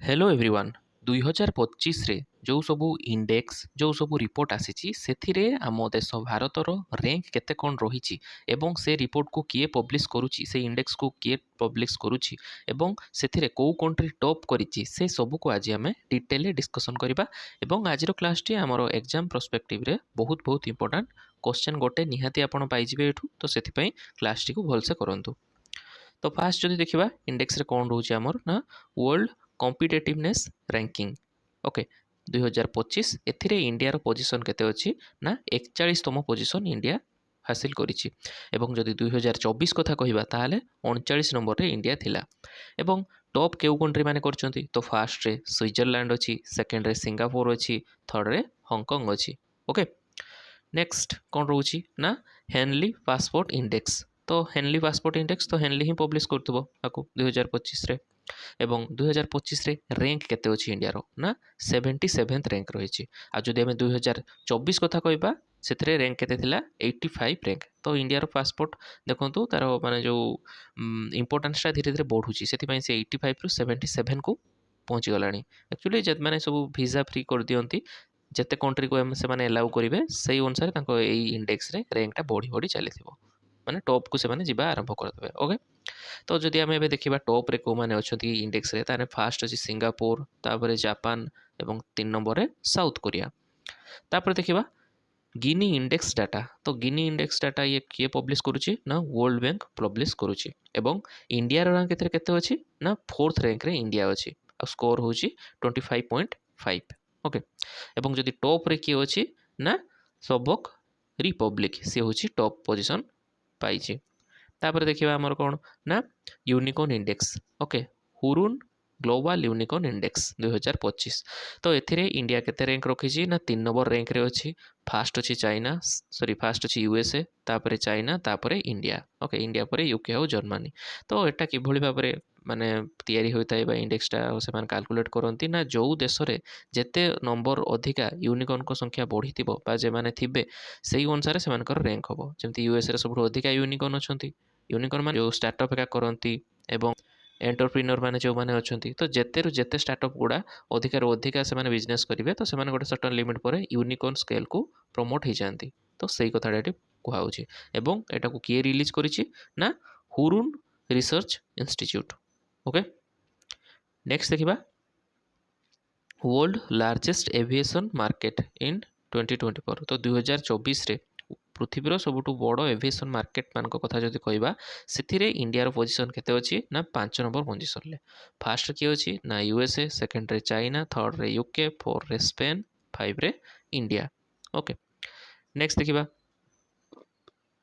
Hello everyone 2025 रे जो सबू इंडेक्स जो सबू रिपोर्ट आसी से आम देश भारतर रैंक केते कौन रही एवं से रिपोर्ट को किए पब्लिश करुच्ची से इंडेक्स को किए पब्लिश करुच्ची एवं से कौ कंट्री टॉप करिछि से सबू को आज आम डिटेल डिस्कसन करबा एवं आज क्लास टी आमर एग्जाम पर्सपेक्टिव रे बहुत बहुत इंपोर्टेंट क्वेश्चन गोटे निहाती आपण पाइजिबे एठू तो सेथिपई क्लास टी को भलसे करंतु। तो फास्ट जदि देखिबा इंडेक्स रे कौन रोचे आमर ना वर्ल्ड कॉम्पिटिटिवनेस रैंकिंग ओके 2025 एथिरे इंडिया रो पोजीशन केते अछि ना 41तम पोजीशन इंडिया हासिल करिछि एवं जदि 2024 कथा कहिबा ताहाले 39 नंबर रे इंडिया थिला एवं टॉप केउ कंट्री माने करचंती तो फास्ट रे स्विट्जरलैंड अछि सेकंड रे सिंगापुर अछि थर्ड रे हांगकांग अछि ओके। नेक्स्ट कौन रोची ना हेनली पासपोर्ट इंडेक्स तो हेनली पासपोर्ट इंडेक्स तो हेनली ही पब्लिश करथबो आकु 2025 रे एवं 2025 रे रैंक केते अछि इंडिया रो ना 77th रैंक रहिछि आ जदि हम 2024 कथा कहबा सेतरे रैंक केते थिला 85 रैंक तो इंडिया रो पासपोर्ट देखंतु तार माने जो इंपोर्टेंस ता धीरे धीरे बढ़ुछि सेति पई से 85 रु 77 को पहुंची गलानी एक्चुअली जत माने सब वीजा फ्री कर दियंती जिते कंट्री को से माने एलाउ करेंगे से अनुसार इंडेक्स रे रैंकटा बढ़ी बढ़ी चली माने टॉप को से माने जीवा आरंभ करदे ओके। तो जदि आम ए देखा टॉप रे को माने अच्छी इंडेक्स रे ताने फास्ट अच्छी सिंगापुर तापर जापान एवं 3 नंबर रे साउथ कोरिया तापर देखिबा गिनी इंडेक्स डाटा तो गिनी इंडेक्स डाटा ये किए पब्लिश करुच्ची ना वर्ल्ड बैंक पब्लिश करुच्ची एवं इंडिया रैंक केते अछि ना 4th रैंक रे इंडिया अछि आ स्कोर होची 25.5 ओके एवं जदि टॉप रे किए अछि ना सबक रिपब्लिक से होची टॉप पोजीशन पाइछि तापर देखिबा हमर कोन ना unicorn index okay Hurun global unicorn index 2025 तो एथिरे इंडिया केते रैंक रखिछि ना 3 नंबर रैंक रे अछि फास्ट अछि चाइना सॉरी फास्ट अछि यूएसए तापरे चाइना तापरे इंडिया ओके इंडिया परे यूके हो जर्मनी तो एटा कि भली भाबरे माने तयारी होइताय बा इंडेक्सटा से मान कैलकुलेट करंती ना जो देश रे जेते नंबर अधिका यूनिकॉर्न को संख्या बढ़ीथिबो बा जे माने थिबे सेही अनुसार से मानकर रैंक हबो जेमति यूएस रे सबठो अधिका यूनिकॉर्न अछंती यूनिकॉर्न माने जो स्टार्टअप का करंती एवं एंटरप्रेन्योर माने जो माने अछंती तो जेते रु जेते स्टार्टअप गुडा अधिका रु अधिका से माने बिजनेस करिवे तो से माने गोटे सर्टेन लिमिट परे यूनिकॉर्न स्केल को प्रमोट हो जाती तो सही कथाटा एटी कुहाउछि एवं एटा को किए रिलीज करिछि ना Hurun research institute okay. Next देखिबा world largest aviation market in 2024 तो 2024 रे पृथ्वीर सबुठु बड़ एविएशन मार्केट मान कथा जदि कहबा सेथिरे इंडिया पोजीशन केते अछि ना 5 नंबर पोजीशन ले फास्ट किए अछि ना यूएसए सेकंड रे चाइना थर्ड रे यूके फोर्थ रे स्पेन 5 रे इंडिया ओके। नेक्स्ट देखिबा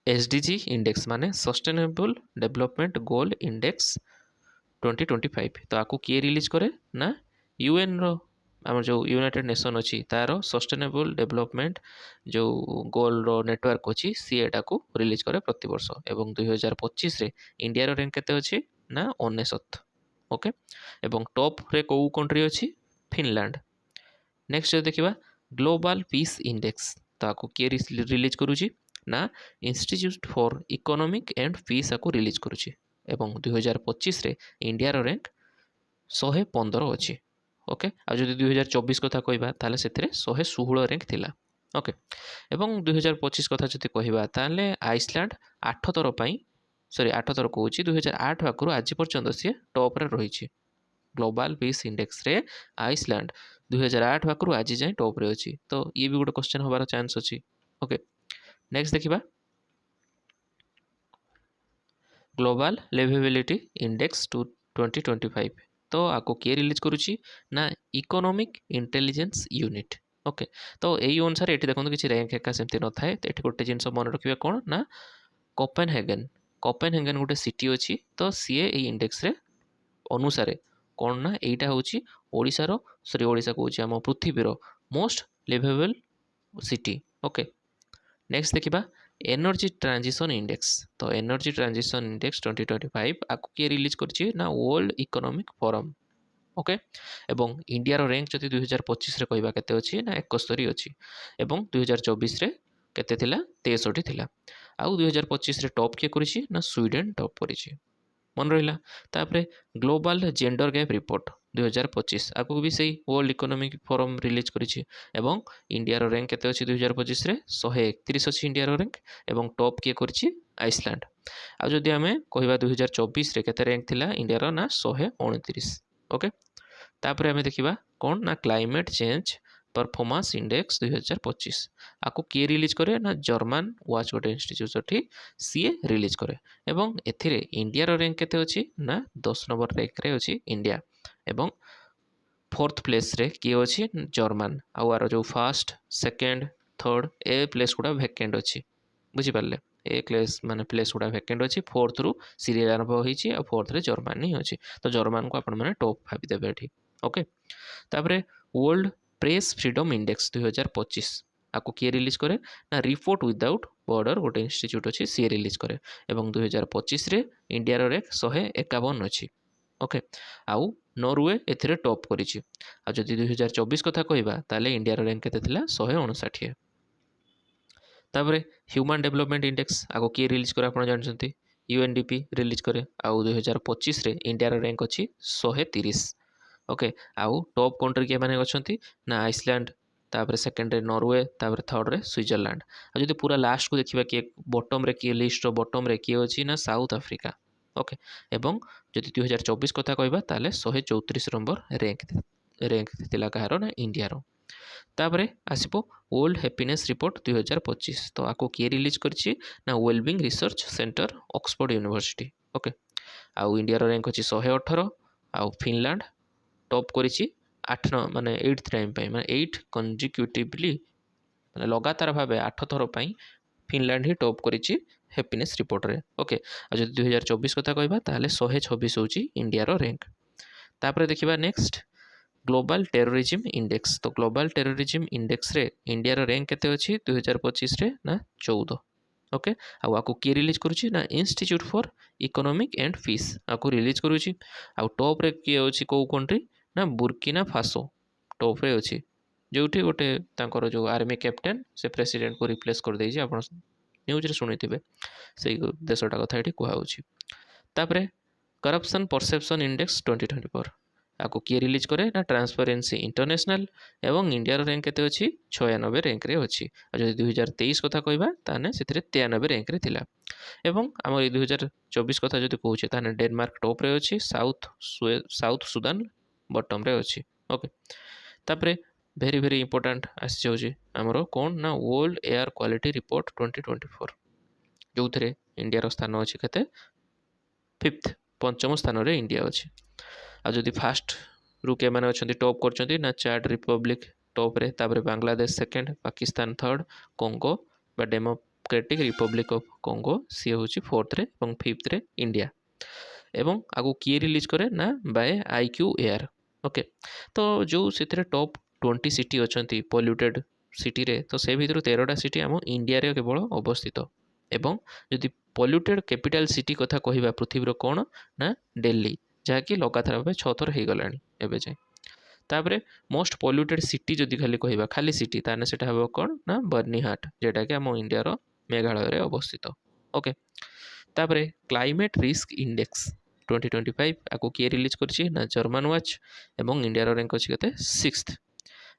एसडीजी इंडेक्स माने सस्टेनेबल डेवलपमेंट गोल इंडेक्स 2025 तो आपको किए रिलीज करे ना यूएन रो आम जो यूनाइटेड नेशन अच्छी तार सस्टेनेबल डेवलपमेंट जो गोल रो नेटवर्क अच्छी सी एटा को रिलीज करे प्रति वर्ष एवं 2025 रे इंडिया रो रैंक केते अछि ना 69 ओके एवं टॉप रे को कंट्री अछि फिनलैंड। नेक्स्ट देखिबा ग्लोबल पीस इंडेक्स तो आपको किए रिलीज करूची ना institute for economic and peace को रिलीज करूची एवं 2025 रे इंडिया रो रैंक 115 अछि ओके आ जदि 2024 कथा कहबा ताले सेथिरे 116 रैंक थिला ओके एवं 2025 कथा जदि कहबा ताले आइसलैंड 8 थर पई सॉरी 8 थर कहूची 2008 वाकरू आज पर्यंत से टॉप रे रहिछि ग्लोबल पीस इंडेक्स रे आइसलैंड 2008 वाकरू आज जाय टॉप रे अछि तो ये भी गोटे क्वेश्चन होबार चांस अछि ओके। नेक्स्ट देखिबा ग्लोबल लिवेबिलिटी इंडेक्स 2025 तो आपको किए रिलीज करुच्ची ना इकोनॉमिक इंटेलिजेंस यूनिट ओके तो यही अनुसार ये देखो किसी रैंक एका सेमती न थाए तो ये गोटे जिन मन रखिए कौन ना कोपेनहेगन गोटे सिटी अच्छी तो सी इंडेक्स रे अनुसार कौन ना यहीटा हूँ ओडिशार सॉरी ओडिशा कहूँ आम पृथ्वीर most livable city okay. Next देखिबा एनर्जी ट्रांजिशन इंडेक्स तो एनर्जी ट्रांजिशन इंडेक्स 2025 आपको किए रिलीज करछि ना वर्ल्ड इकोनॉमिक फोरम ओके एवं इंडिया रो रैंक जदि 2025 रे कहबा केते अछि ना 71 अछि एवं 2024 रे केते थिला 63 थिला आ 2025 रे टॉप के करछि ना स्वीडन टॉप करछि मन रहिला तापरे ग्लोबल जेंडर गैप रिपोर्ट 2025 आगु भी सही वर्ल्ड इकोनॉमिक फोरम रिलीज करिछि एवं इंडिया रो रैंक केते अछि 2025 रे 131 अछि इंडिया रो रैंक एवं टॉप किए करिछि आइसलैंड। आ जदि आमे कहबा 2024 रे केते रैंक थिला इंडिया रो ना 129। ओके तापर आमे देखिबा कोन ना क्लाइमेट चेंज परफॉर्मेंस इंडेक्स 2025 आको किए रिलीज करे ना जर्मन वाच गोटे इंस्टीट्यूट अठी सीए रिलीज करे एवं एथिरे इंडिया रो रैंक केते अछि ना 10 नंबर रैंक रे अछि इंडिया एवं फोर्थ प्लेस रे किए अछि जर्मन आर जो फर्स्ट सेकंड थर्ड ए प्लेस गुडा वैकेंट अछि बुझी पारले ए क्लेस माने प्लेस गुडा वैकेंट अछि फोर्थ रु सीरियल आरंभ होईछि आ फोर्थ रे जर्मन ही अछि तो जर्मन को आपण माने टॉप भाबी देबे एठी ओके तापरे वर्ल्ड प्रेस फ्रीडम इंडेक्स 2025 आको किए रिलीज करे ना रिपोर्ट विदाउट बॉर्डर गोटे इंस्टीट्यूट अछि सी रिलीज करे एवं 2025 रे इंडिया रो रैंक 151 अछि ओके आउ नॉर्वे एथिरे टॉप करिछि आ जदि 2024 कथा कहबा ताले इंडिया रो रैंक केते थिला 159 तापरे ह्यूमन डेवलपमेंट इंडेक्स आगो किए रिलीज करे आपण जानछंती यूएनडीपी रिलीज करे आउ 2025 रे इंडिया रो रैंक अछि 130 ओके आउ टॉप कंट्री के माने अछंती ना आइसलैंड तापरे सेकंड रे नॉर्वे तापरे थर्ड रे स्विट्जरलैंड आ जदि पूरा लास्ट को देखिबा कि बॉटम रे कि लिस्ट रो बॉटम रे कि अछि ना साउथ अफ्रीका ओके एवं जदि 2024 कथा कहबा ताले 134 नंबर रैंक थिला कहारो ना इंडिया रो तापरे आसीबो वर्ल्ड हैप्पीनेस रिपोर्ट 2025 तो आको किए रिलीज करछि ना wellbeing research centre Oxford university okay आउ इंडिया रो रैंक अछि 118 आउ फिनलैंड टॉप करिछि 8 माने 8th टाइम पई माने 8 कंजिक्यूटिवली माने लगातार भाबे 8 थर पई फिनलैंड ही टॉप करिछि हैप्पीनेस रिपोर्ट रे ओके आ जदि 2024 कथा कहबा ताले 126 होछि इंडिया रो रैंक तापरे देखिबा नेक्स्ट ग्लोबल टेररिज्म इंडेक्स तो ग्लोबल टेररिज्म इंडेक्स रे इंडिया रो रैंक केते अछि 2025 रे ना 14 ओके आको किए रिलीज करुछि ना institute for economic and peace आको रिलीज करुछि आ टॉप रे किए अछि को कंट्री ना बुर्किना फासो टॉप रे अछि जोठी गोटे तांकर जो आर्मी कैप्टन से प्रेसिडेंट को रिप्लेस कर देछि आपण न्यूज रे सुनिथिबे सेही देशटा कथा एठी कुहा होछि तापरे करप्शन परसेप्शन इंडेक्स 2024 आको किए रिलीज करे ना ट्रांसपेरेंसी इंटरनेशनल एवं इंडिया रो रैंक केते अछि 96 रैंक रे अछि आ जदि 2023 कथा कहबा ताने सेथिरे 93 रैंक रे थिला एवं हमर 2024 कथा जदि कहूचे ताने डेनमार्क टॉप रे अछि साउथ सुदान बॉटम रे अछि ओके तापरे वेरी वेरी इंपोर्टेंट आसी जाउची हमरो कोन ना वर्ल्ड एयर क्वालिटी रिपोर्ट 2024 जोथरे इंडिया रो स्थान अछि केते 5th पंचम स्थान रे इंडिया अछि आ जदि फास्ट रु के माने अछंती टॉप करछंती ना चाड रिपब्लिक टॉप रे तापरे Bangladesh second Pakistan third Congo बा डेमोक्रेटिक रिपब्लिक ऑफ कोंगो सी होची फोर्थ रे एवं फिफ्थ रे इंडिया एवं आगु किए रिलीज करे ना बाय आईक्यू एयर ओके तो जो सेथरे टॉप 20 सिटी अछंती पॉल्यूटेड सिटी रे तो से भितर 13टा सिटी हम इंडिया रे केवल अवस्थित एवं यदि पॉल्यूटेड कैपिटल सिटी कथा कहबा पृथ्वी रो कोन ना दिल्ली जहाँकि लगातार भाव 6 थर हो गलानी एबे जाए तापरे मोस्ट पॉल्यूटेड सिटी जदि खाली कहबा खाली सिटी ताने सेटा हबो कोन ना बर्निहाट जेटा कि हम इंडिया रो मेघालय रे अवस्थित ओके तापरे क्लाइमेट रिस्क इंडेक्स 2025 आको किए रिलीज करछि ना जर्मन वाच एवं इंडिया रो रैंक अछि केते 6th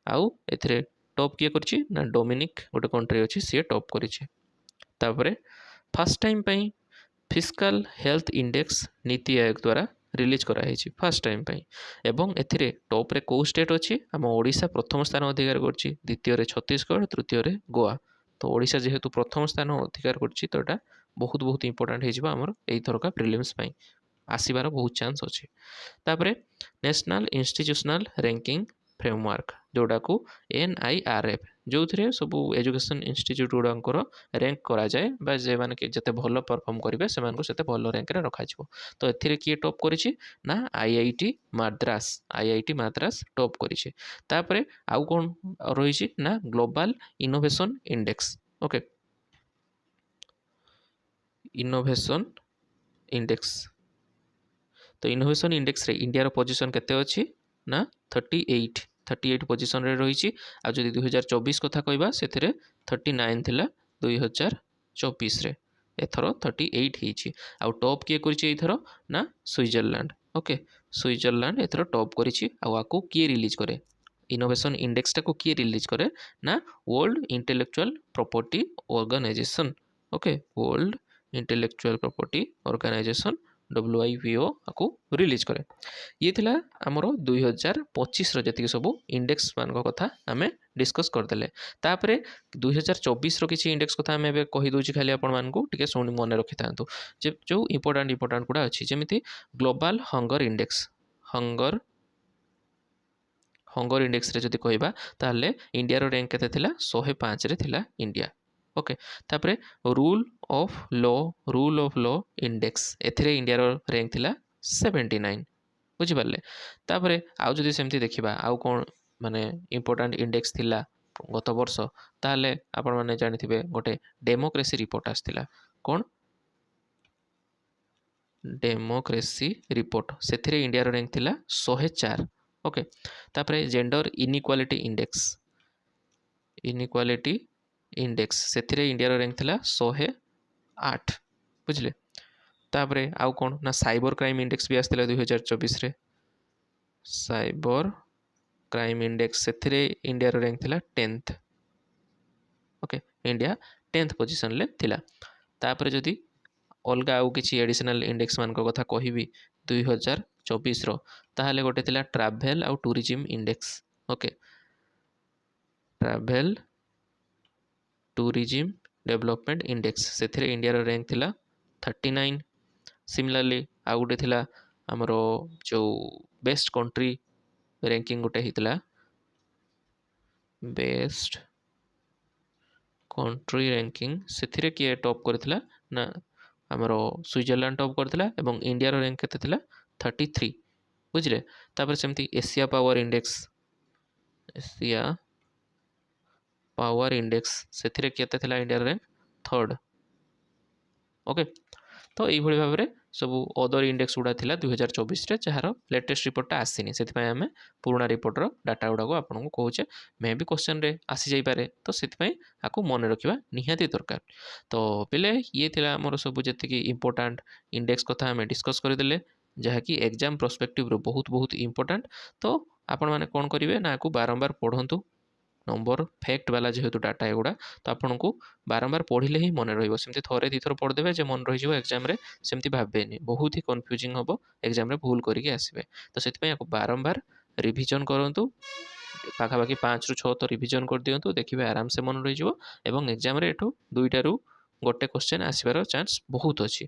आउ एथिरे टॉप किए करछि ना डोमिनिक गोटे कंट्री अछि से टॉप करिछि तापरे फर्स्ट टाइम पई fiscal health index NITI Aayog द्वारा रिलीज कराई फर्स्ट टाइम पई एवं एथिरे टॉप रे को स्टेट अछि हम ओडिशा प्रथम स्थान अधिकार करछि द्वितीय रे छत्तीसगढ़ तृतीय रे गोवा तो ओडिशा जेहेतु प्रथम स्थान अधिकार करछि तो एटा बहुत बहुत इंपोर्टेंट हे जिवो हमर एई थरका प्रीलिम्स पई आसीबार बहुत चांस अछि तापरे नेशनल इंस्टीट्यूशनल रैंकिंग फ्रेमवर्क जोड़ा को NIRF जो थे सब एजुकेशन इंस्टीट्यूट गुड़ाकर रैंक करा जाए बा जे माने कि जते भलो परफॉर्म करेंगे से सेते भलो रैंक रे रखा जिवो तो एथिरे किए टॉप करिछि ना IIT माद्रास टॉप करिछि तापरे आउ कोन रहिछि ना global innovation index okay innovation index तो इनोवेशन इंडेक्स रे इंडिया रो पोजीशन केते अछि ना 38 पोजीशन रे रहिछि आ जदि 2024 कथा कहबा सेथिरे 39 थिला 2024 रे एथरो 38 हिछि आ टॉप किए करछि एथरो ना स्विट्जरलैंड ओके ସୁଇଜରଲ୍ୟାଣ୍ଡ ଏଥର ଟପ୍ କରିଛି। ଆଉ ଆକୁ କିଏ ରିଲିଜ୍ କରେ? ଇନୋଭେସନ୍ ଇଣ୍ଡେକ୍ସଟାକୁ କିଏ ରିଲିଜ୍ କରେ? ନା world intellectual property organisation. Okay, world intellectual property organisation WIPO ଆକୁ ରିଲିଜ୍ କରେ। ଇଏ ଥିଲା ଆମର 2025ର ଯେତିକି ସବୁ ଇଣ୍ଡେକ୍ସ ମାନଙ୍କ କଥା ଆମେ ଡିସ୍କସ୍ କରିଦେଲେ। ତାପରେ 2024ର କିଛି ଇଣ୍ଡେକ୍ସ କଥା ଆମେ ଏବେ କହିଦେଉଛି ଖାଲି ଆପଣମାନଙ୍କୁ ଟିକେ ଶୁଣି ମନେ ରଖିଥାନ୍ତୁ। ଯେଉଁ ଇମ୍ପୋର୍ଟାଣ୍ଟ ଗୁଡ଼ା ଅଛି, ଯେମିତି ଗ୍ଲୋବାଲ୍ ହଙ୍ଗର ଇଣ୍ଡେକ୍ସ। ହଙ୍ଗର ଇଣ୍ଡେକ୍ସରେ ଯଦି କହିବା ତାହେଲେ ଇଣ୍ଡିଆର ର୍ୟାଙ୍କ କେତେ ଥିଲା? 105ରେ ଥିଲା ଇଣ୍ଡିଆ। ଓକେ, ତାପରେ ରୁଲ୍ ଅଫ୍ ଲ ଇଣ୍ଡେକ୍ସ, ଏଥିରେ ଇଣ୍ଡିଆର ର୍ୟାଙ୍କ ଥିଲା 79। ବୁଝିପାରିଲେ? ତାପରେ ଆଉ ଯଦି ସେମିତି ଦେଖିବା ଆଉ କ'ଣ ମାନେ ଇମ୍ପୋର୍ଟାଣ୍ଟ ଇଣ୍ଡେକ୍ସ ଥିଲା ଗତ ବର୍ଷ, ତାହେଲେ ଆପଣମାନେ ଜାଣିଥିବେ ଗୋଟେ ଡେମୋକ୍ରେସି ରିପୋର୍ଟ ଆସିଥିଲା। କ'ଣ? ଡେମୋକ୍ରେସି ରିପୋର୍ଟ, ସେଥିରେ ଇଣ୍ଡିଆର ର୍ୟାଙ୍କ ଥିଲା 104। ଓକେ, ତାପରେ ଜେଣ୍ଡର ଇନିକ୍ୱାଲିଟି ଇଣ୍ଡେକ୍ସ, ସେଥିରେ ଇଣ୍ଡିଆର ର୍ୟାଙ୍କ ଥିଲା 108। ବୁଝିଲେ? ତାପରେ ଆଉ କ'ଣ ନା ସାଇବର କ୍ରାଇମ୍ ଇଣ୍ଡେକ୍ସ ବି ଆସିଥିଲା 2024ରେ। ସାଇବର କ୍ରାଇମ୍ ଇଣ୍ଡେକ୍ସ, ସେଥିରେ ଇଣ୍ଡିଆର ର୍ୟାଙ୍କ ଥିଲା 10th। ଓକେ, ଇଣ୍ଡିଆ 10th ପୋଜିସନରେ ଥିଲା। ତାପରେ ଯଦି ଅଲଗା ଆଉ କିଛି ଏଡିସନାଲ ଇଣ୍ଡେକ୍ସ ମାନଙ୍କ କଥା କହିବି 2024ର, ତାହେଲେ ଗୋଟେ ଥିଲା ଟ୍ରାଭେଲ ଆଉ tourism index. Okay, travel tourism development index, ସେଥିରେ ଇଣ୍ଡିଆର ର୍ୟାଙ୍କ ଥିଲା 39। ସିମିଲାରଲି ଆଉ ଗୋଟେ ଥିଲା ଆମର ଯେଉଁ ବେଷ୍ଟ କଣ୍ଟ୍ରି ର୍ୟାଙ୍କିଂ ଗୋଟେ ହେଇଥିଲା, ବେଷ୍ଟ କଣ୍ଟ୍ରି ର୍ୟାଙ୍କିଂ, ସେଥିରେ କିଏ ଟପ୍ କରିଥିଲା? ନା ଆମର ସୁଇଜରଲ୍ୟାଣ୍ଡ ଟପ୍ କରିଥିଲା ଏବଂ ଇଣ୍ଡିଆର ର୍ୟାଙ୍କ କେତେ ଥିଲା? 33। ବୁଝିଲେ? ତାପରେ ସେମିତି ଏସିଆ ପାୱାର ଇଣ୍ଡେକ୍ସ, ସେଥିରେ କେତେ ଥିଲା ଇଣ୍ଡିଆର ର୍ୟାଙ୍କ? 3rd। ଓକେ, ତ ଏଇଭଳି ଭାବରେ ସବୁ ଅଦର ଇଣ୍ଡେକ୍ସ ଗୁଡ଼ା ଥିଲା 2024ରେ, ଯାହାର ଲେଟେଷ୍ଟ ରିପୋର୍ଟଟା ଆସିନି। ସେଥିପାଇଁ ଆମେ ପୁରୁଣା ରିପୋର୍ଟର ଡାଟା ଗୁଡ଼ାକୁ ଆପଣଙ୍କୁ କହୁଛେ। ମେ ବି କ୍ୱେଶ୍ଚନରେ ଆସିଯାଇପାରେ, ତ ସେଥିପାଇଁ ଆକୁ ମନେ ରଖିବା ନିହାତି ଦରକାର। ତ ପିଲେ, ଇଏ ଥିଲା ଆମର ସବୁ ଯେତିକି ଇମ୍ପୋର୍ଟାଣ୍ଟ ଇଣ୍ଡେକ୍ସ କଥା ଆମେ ଡିସ୍କସ୍ କରିଦେଲେ, ଯାହାକି ଏକ୍ଜାମ ପ୍ରସ୍ପେକ୍ଟିଭରୁ ବହୁତ ଇମ୍ପୋର୍ଟାଣ୍ଟ। ତ ଆପଣମାନେ କ'ଣ କରିବେ ନା ଆକୁ ବାରମ୍ବାର ପଢ଼ନ୍ତୁ। ନମ୍ବର ଫ୍ୟାକ୍ଟ ବାଲା ଯେହେତୁ ଡାଟା ଏଗୁଡ଼ା, ତ ଆପଣଙ୍କୁ ବାରମ୍ବାର ପଢ଼ିଲେ ହିଁ ମନେ ରହିବ। ସେମିତି ଥରେ ଦୁଇଥର ପଢ଼ିଦେବେ ଯେ ମନେ ରହିଯିବ ଏକ୍ଜାମରେ, ସେମିତି ଭାବେନି। ବହୁତ ହି କନଫ୍ୟୁଜିଂ ହେବ, ଏକ୍ଜାମରେ ଭୁଲ କରିକି ଆସିବେ। ତ ସେଥିପାଇଁ ଆକୁ ବାରମ୍ବାର ରିଭିଜନ୍ କରନ୍ତୁ। ପାଖାପାଖି 5ରୁ 6 ତ ରିଭିଜନ୍ କରିଦିଅନ୍ତୁ, ଦେଖିବେ ଆରାମସେ ମନେ ରହିଯିବ। ଏବଂ ଏକ୍ଜାମରେ ଏଠୁ 2ଟାରୁ 1 କ୍ୱେଶ୍ଚନ୍ ଆସିବାର ଚାନ୍ସ ବହୁତ ଅଛି।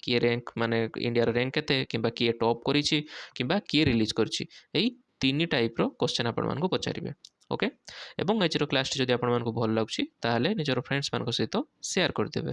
କିଏ ର୍ୟାଙ୍କ ମାନେ ଇଣ୍ଡିଆର ର୍ୟାଙ୍କ କେତେ, କିମ୍ବା କିଏ ଟପ୍ କରିଛି, କିମ୍ବା କିଏ ରିଲିଜ୍ କରିଛି, ଏଇ 3 ଟାଇପ୍ର କ୍ୱେଶ୍ଚନ୍ ଆପଣମାନଙ୍କୁ ପଚାରିବେ। ଓକେ, ଏବଂ ଆଜିର କ୍ଲାସ୍ଟି ଯଦି ଆପଣମାନଙ୍କୁ ଭଲ ଲାଗୁଛି, ତାହେଲେ ନିଜର ଫ୍ରେଣ୍ଡସ୍ମାନଙ୍କ ସହିତ ସେୟାର କରିଦେବେ।